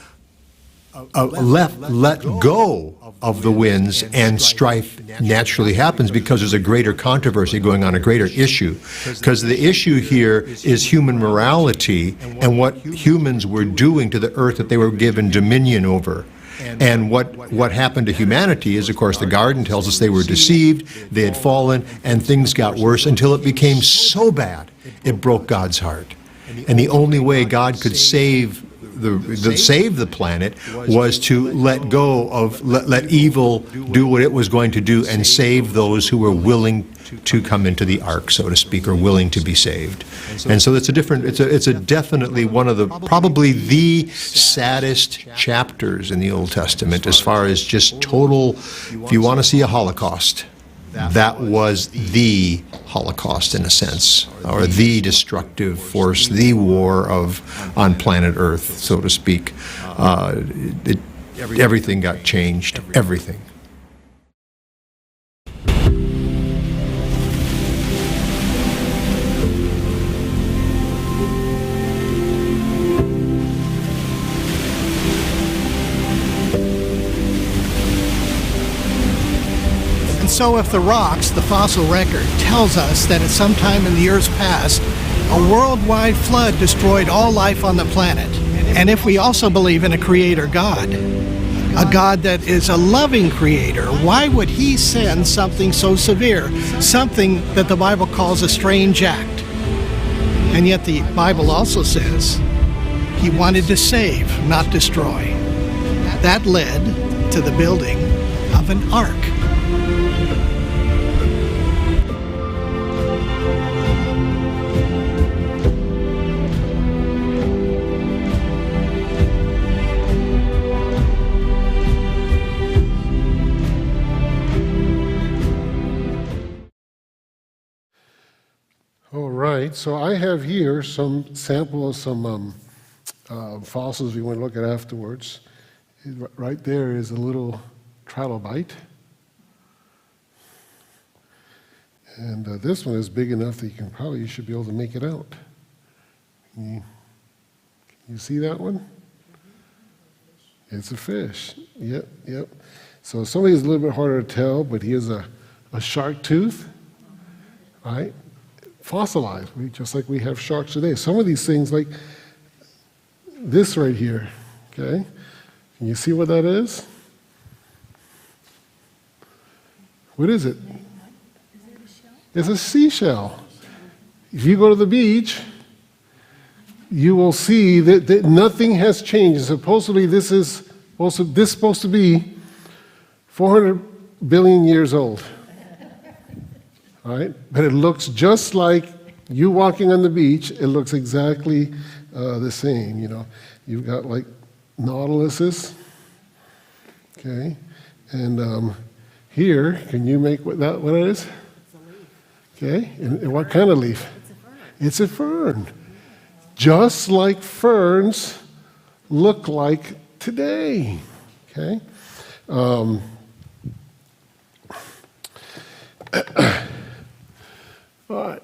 let go of the winds and strife naturally happens because there's a greater controversy going on, a greater issue. Because the issue here is human morality and what humans were doing to the earth that they were given dominion over. And what happened to humanity is, of course, the garden tells us they were deceived, they had fallen, and things got worse until it became so bad it broke God's heart. And the only way God could save the planet was to let go of, let evil do what it was going to do and save those who were willing to come into the ark, so to speak, or willing to be saved. And so it's definitely one of probably the saddest chapters in the Old Testament as far as just total, if you want to see a Holocaust, that was the Holocaust in a sense, or the destructive force, the war on planet Earth, so to speak. Everything got changed, everything. So if the rocks, the fossil record, tells us that at some time in the Earth's past, a worldwide flood destroyed all life on the planet, and if we also believe in a creator God, a God that is a loving creator, why would He send something so severe, something that the Bible calls a strange act? And yet the Bible also says He wanted to save, not destroy. That led to the building of an ark. right, so I have here some sample of some fossils we want to look at afterwards. Right there is a little trilobite. And this one is big enough that you should be able to make it out. Can you see that one? It's a fish. Yep, yep. So somebody's a little bit harder to tell, but he has a shark tooth, right? Fossilized, just like we have sharks today. Some of these things, like this right here, okay? Can you see what that is? What is it? It's a seashell. If you go to the beach, you will see that nothing has changed. Supposedly this is supposed to be 400 billion years old. All right? But it looks just like you walking on the beach. It looks exactly the same. You know, you've got like nautiluses, okay, and here, can you make what it is? Okay, and what kind of leaf? It's a fern. Just like ferns look like today. Okay. All right.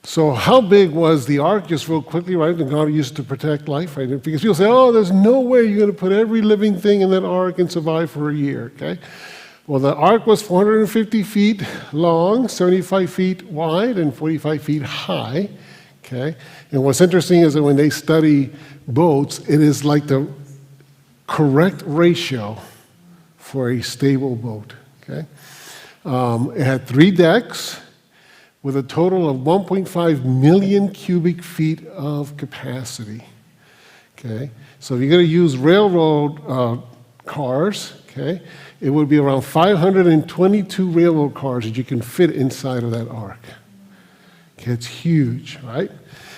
So how big was the ark? Just real quickly, right? And God used to protect life, right? Because people say, oh, there's no way you're going to put every living thing in that ark and survive for a year, okay? Well, the ark was 450 feet long, 75 feet wide, and 45 feet high, okay? And what's interesting is that when they study boats, it is like the correct ratio for a stable boat, okay? It had 3 decks with a total of 1.5 million cubic feet of capacity, okay? So if you're going to use railroad cars, okay, it would be around 522 railroad cars that you can fit inside of that ark. Okay, it's huge, right?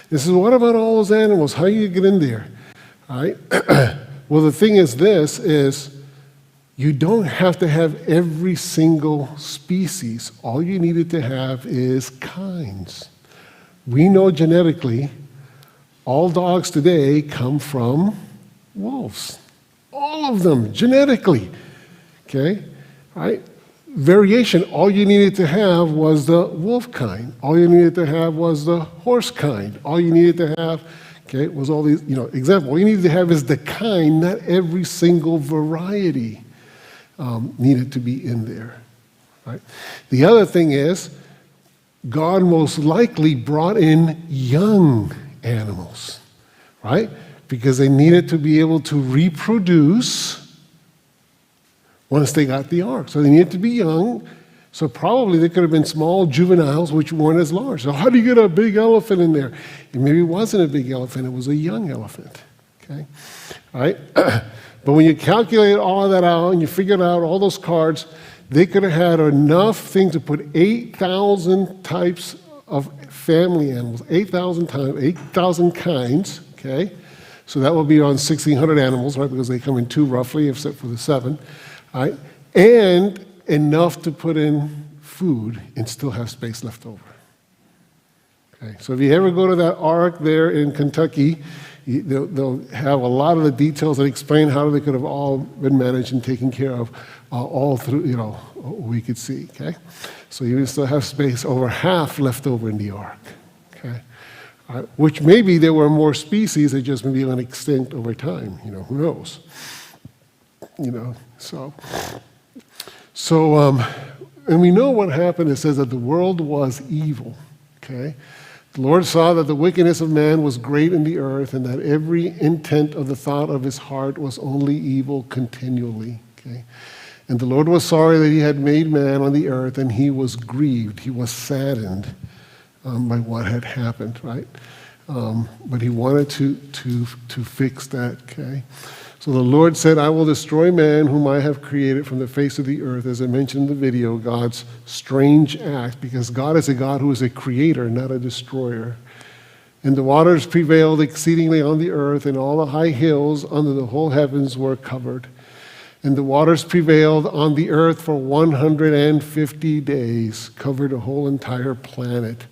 This is, what about all those animals? How do you get in there, right? Well, the thing is this, is you don't have to have every single species. All you needed to have is kinds. We know genetically all dogs today come from wolves. All of them, genetically. Okay? Right? Variation, all you needed to have was the wolf kind. All you needed to have was the horse kind. All you needed to have, okay, was all these, example. All you needed to have is the kind, not every single variety needed to be in there. Right? The other thing is, God most likely brought in young animals, right? Because they needed to be able to reproduce once they got the ark. So they needed to be young. So probably they could have been small juveniles which weren't as large. So how do you get a big elephant in there? It maybe wasn't a big elephant, it was a young elephant. Okay? All right? But when you calculate all of that out and you figured out all those cards, they could have had enough things to put 8,000 types of family animals, 8,000 times, 8,000 kinds, okay? So that will be around 1,600 animals, right? Because they come in 2 roughly, except for the 7, right? And enough to put in food and still have space left over. Okay, so if you ever go to that ark there in Kentucky, they'll have a lot of the details that explain how they could have all been managed and taken care of all through, we could see, okay? So you still have space, over half left over in the ark, okay? Which maybe there were more species that just maybe went extinct over time, who knows? So, and we know what happened. It says that the world was evil, okay? The Lord saw that the wickedness of man was great in the earth, and that every intent of the thought of his heart was only evil continually, okay? And the Lord was sorry that he had made man on the earth, and he was grieved. He was saddened by what had happened, right? But he wanted to fix that, okay? So the Lord said, I will destroy man whom I have created from the face of the earth, as I mentioned in the video, God's strange act, because God is a God who is a creator, not a destroyer. And the waters prevailed exceedingly on the earth, and all the high hills under the whole heavens were covered. And the waters prevailed on the earth for 150 days, covered a whole entire planet.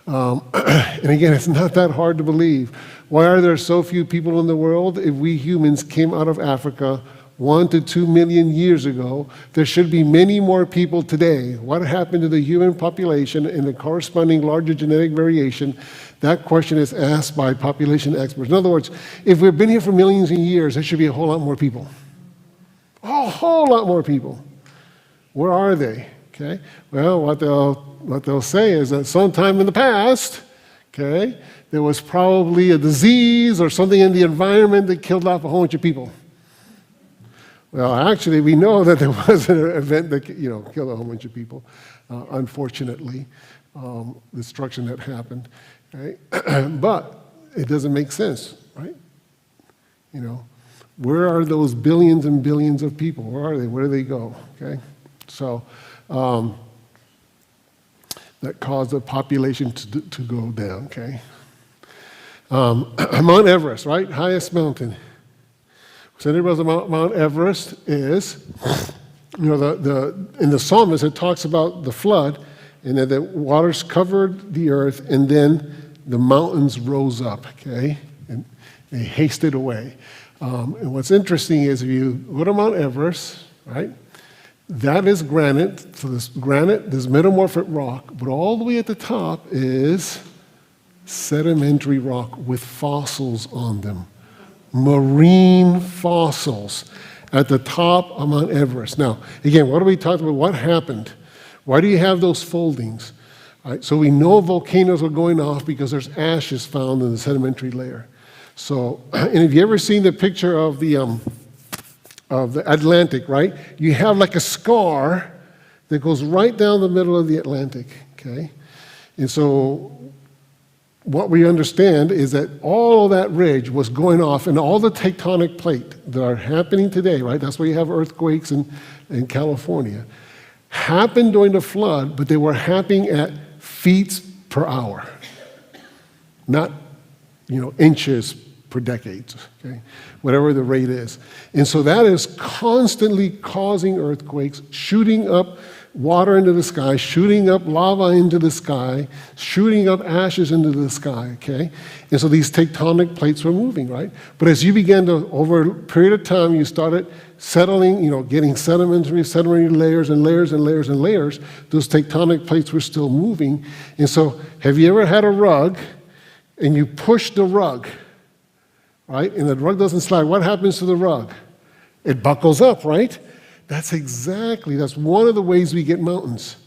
And again, it's not that hard to believe. Why are there so few people in the world? If we humans came out of Africa 1 to 2 million years ago, there should be many more people today. What happened to the human population and the corresponding larger genetic variation? That question is asked by population experts. In other words, if we've been here for millions of years, there should be a whole lot more people. A whole lot more people. Where are they? Okay. Well, what they'll say is that sometime in the past, okay, there was probably a disease or something in the environment that killed off a whole bunch of people. Well, actually, we know that there was an event that killed a whole bunch of people. Unfortunately, destruction that happened. Right? But it doesn't make sense, right? Where are those billions and billions of people? Where are they? Where do they go? Okay, so that caused the population to go down. Okay, Mount Everest, right? Highest mountain. So anybody knows Mount Everest is, in the Psalmist it talks about the flood, and that the waters covered the earth, and then the mountains rose up, okay, and they hasted away. And what's interesting is if you go to Mount Everest, right, that is granite. So this granite, this metamorphic rock, but all the way at the top is sedimentary rock with fossils on them. Marine fossils at the top of Mount Everest. Now, again, what are we talking about? What happened? Why do you have those foldings? All right, so we know volcanoes are going off because there's ashes found in the sedimentary layer. So, and have you ever seen the picture of the Atlantic, right? You have like a scar that goes right down the middle of the Atlantic, okay? And so what we understand is that all of that ridge was going off, and all the tectonic plate that are happening today, right? That's why you have earthquakes in California, happened during the flood, but they were happening at feet per hour, not inches per decade, okay? Whatever the rate is. And so that is constantly causing earthquakes, shooting up water into the sky, shooting up lava into the sky, shooting up ashes into the sky, okay? And so these tectonic plates were moving, right? But as you began to, over a period of time, you started settling, getting sedimentary layers and layers and layers and layers, those tectonic plates were still moving. And so have you ever had a rug and you push the rug, right? And the rug doesn't slide. What happens to the rug? It buckles up, right? That's one of the ways we get mountains,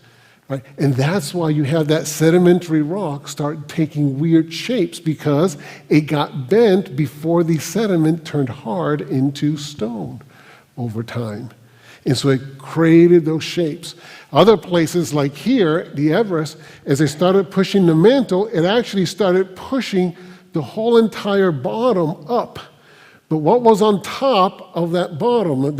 right? And that's why you have that sedimentary rock start taking weird shapes, because it got bent before the sediment turned hard into stone over time. And so it created those shapes. Other places like here, the Everest, as they started pushing the mantle, it actually started pushing the whole entire bottom up. But what was on top of that bottom,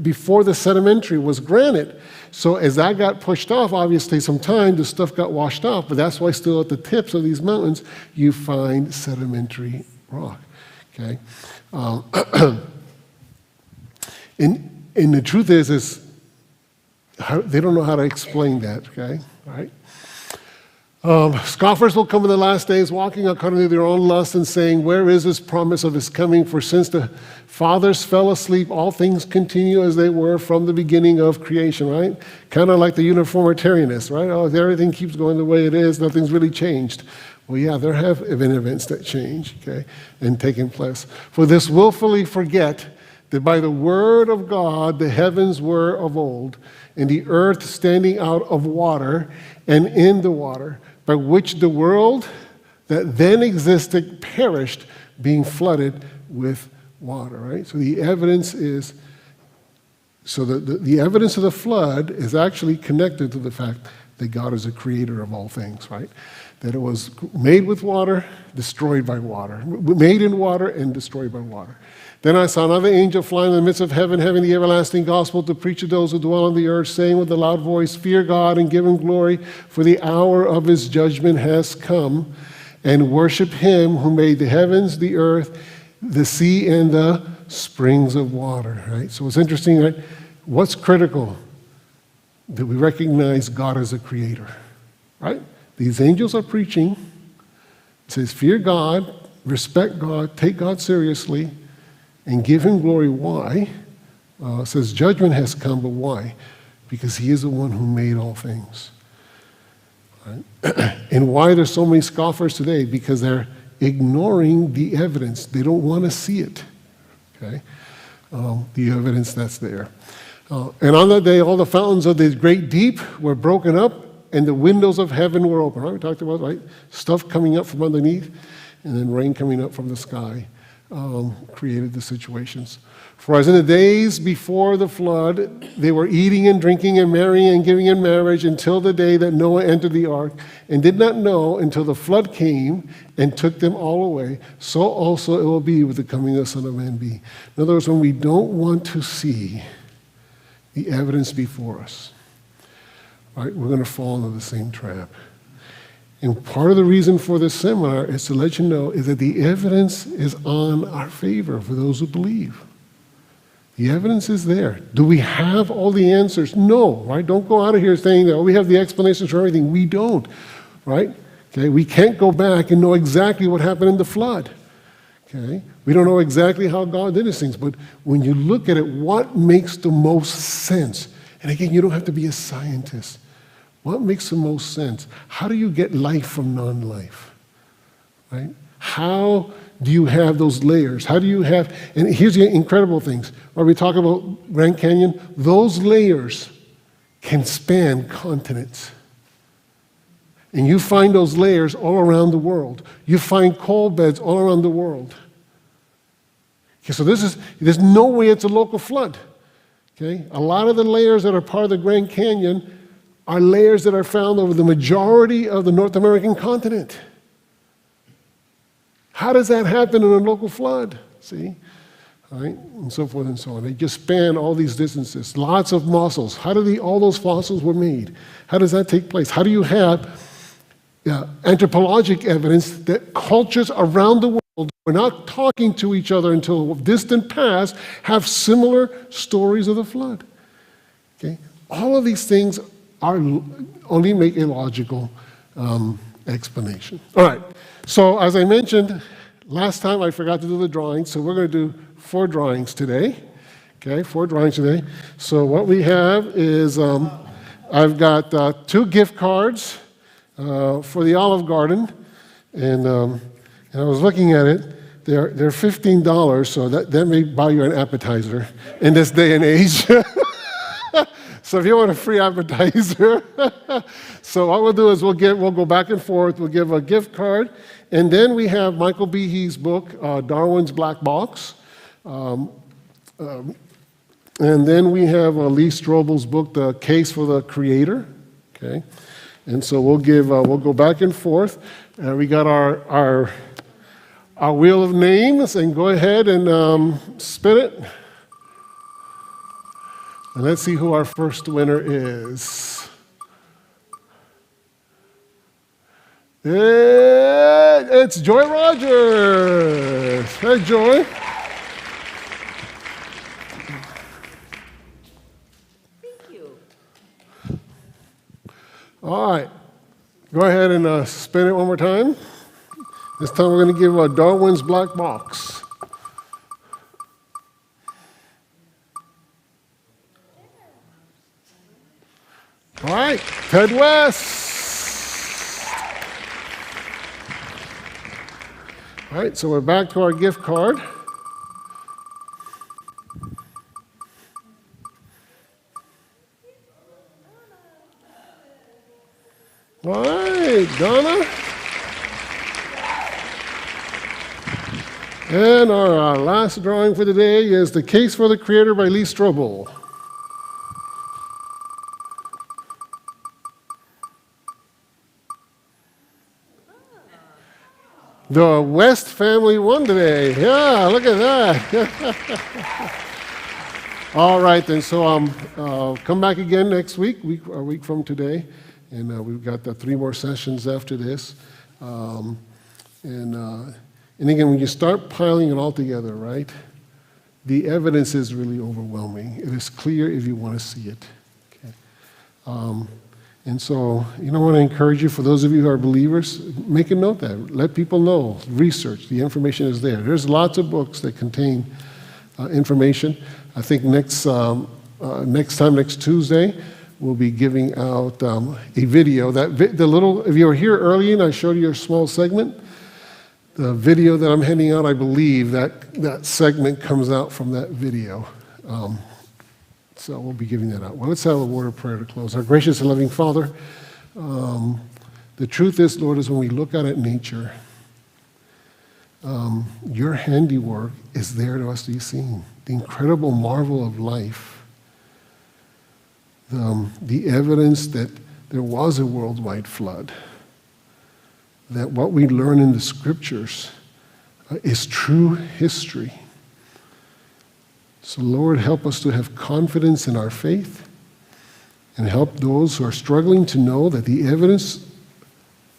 before the sedimentary, was granite. So as that got pushed off, obviously some time, the stuff got washed off, but that's why still at the tips of these mountains, you find sedimentary rock, okay? And the truth is they don't know how to explain that, okay, all right? Scoffers will come in the last days, walking according to their own lust and saying, where is this promise of his coming? For since the fathers fell asleep, all things continue as they were from the beginning of creation, right? Kind of like the uniformitarianists, right? Oh, everything keeps going the way it is, nothing's really changed. Well, yeah, there have been events that change, okay, and taking place. For this willfully forget that by the word of God the heavens were of old, and the earth standing out of water and in the water, by which the world that then existed perished, being flooded with water, right? So the evidence is, the evidence of the flood is actually connected to the fact that God is a creator of all things, right? That it was made with water, destroyed by water. Made in water and destroyed by water. Then I saw another angel flying in the midst of heaven, having the everlasting gospel to preach to those who dwell on the earth, saying with a loud voice, fear God and give him glory, for the hour of his judgment has come, and worship him who made the heavens, the earth, the sea, and the springs of water, right? So it's interesting, right? What's critical? That we recognize God as a creator, right? These angels are preaching. It says, fear God, respect God, take God seriously, and give him glory. Why? It says judgment has come, but why? Because he is the one who made all things. Right? And why there's so many scoffers today? Because they're ignoring the evidence. They don't want to see it. Okay? The evidence that's there. And on that day, all the fountains of the great deep were broken up, and the windows of heaven were open. Right? We talked about, right? Stuff coming up from underneath, and then rain coming up from the sky created the situations. For as in the days before the flood, they were eating and drinking and marrying and giving in marriage until the day that Noah entered the ark, and did not know until the flood came and took them all away. So also it will be with the coming of the Son of Man be. In other words, when we don't want to see the evidence before us, right, we're going to fall into the same trap. And part of the reason for this seminar is to let you know is that the evidence is on our favor for those who believe. The evidence is there. Do we have all the answers? No, right? Don't go out of here saying that, oh, we have the explanations for everything. We don't, right? Okay, we can't go back and know exactly what happened in the flood. Okay, we don't know exactly how God did these things, but when you look at it, what makes the most sense? And again, you don't have to be a scientist. What makes the most sense? How do you get life from non-life? Right? How do you have those layers? How do you have, and here's the incredible things. When we talk about Grand Canyon, those layers can span continents. And you find those layers all around the world. You find coal beds all around the world. Okay, so there's no way it's a local flood. Okay? A lot of the layers that are part of the Grand Canyon are layers that are found over the majority of the North American continent. How does that happen in a local flood? See? All right? And so forth and so on. They just span all these distances. Lots of fossils. How do all those fossils were made? How does that take place? How do you have anthropologic evidence that cultures around the world who are not talking to each other until distant past have similar stories of the flood? Okay? All of these things only make a logical explanation. All right. So as I mentioned, last time I forgot to do the drawings, so we're going to do 4 drawings today. Okay, 4 drawings today. So what we have is I've got 2 gift cards for the Olive Garden, and I was looking at it. They're $15, so that may buy you an appetizer in this day and age. So if you want a free appetizer, so what we'll do is we'll go back and forth. We'll give a gift card, and then we have Michael Behe's book, Darwin's Black Box, and then we have Lee Strobel's book, The Case for the Creator. Okay, and so we'll go back and forth. We got our wheel of names, and go ahead and spin it. And let's see who our first winner is. It's Joy Rogers. Hey, Joy. Thank you. All right. Go ahead and spin it one more time. This time we're going to give Darwin's Black Box. All right, Ted West. All right, so we're back to our gift card. All right, Donna. And our last drawing for the day is The Case for the Creator by Lee Strobel. The West family won today. Yeah, look at that. All right, then. So come back again next week, a week from today, and we've got 3 more sessions after this. And again, when you start piling it all together, right, the evidence is really overwhelming. It is clear if you want to see it. Okay. And so, I want to encourage you, for those of you who are believers, make a note that. Let people know. Research. The information is there. There's lots of books that contain information. I think next Tuesday, we'll be giving out a video. If you were here early and I showed you a small segment, the video that I'm handing out, I believe that segment comes out from that video. So we'll be giving that out. Well, let's have a word of prayer to close. Our gracious and loving Father, the truth is, Lord, is when we look out at nature, your handiwork is there to us to be seen. The incredible marvel of life, the evidence that there was a worldwide flood, that what we learn in the scriptures is true history. So, Lord, help us to have confidence in our faith and help those who are struggling to know that the evidence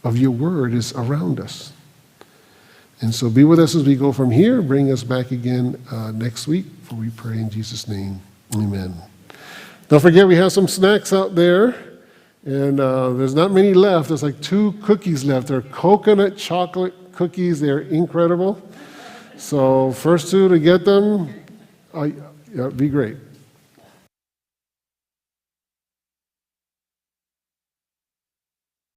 of your word is around us. And so be with us as we go from here. Bring us back again next week, for we pray in Jesus' name. Amen. Don't forget, we have some snacks out there, and there's not many left. There's like 2 cookies left. They're coconut chocolate cookies. They're incredible. So first 2 to get them, it'd be great.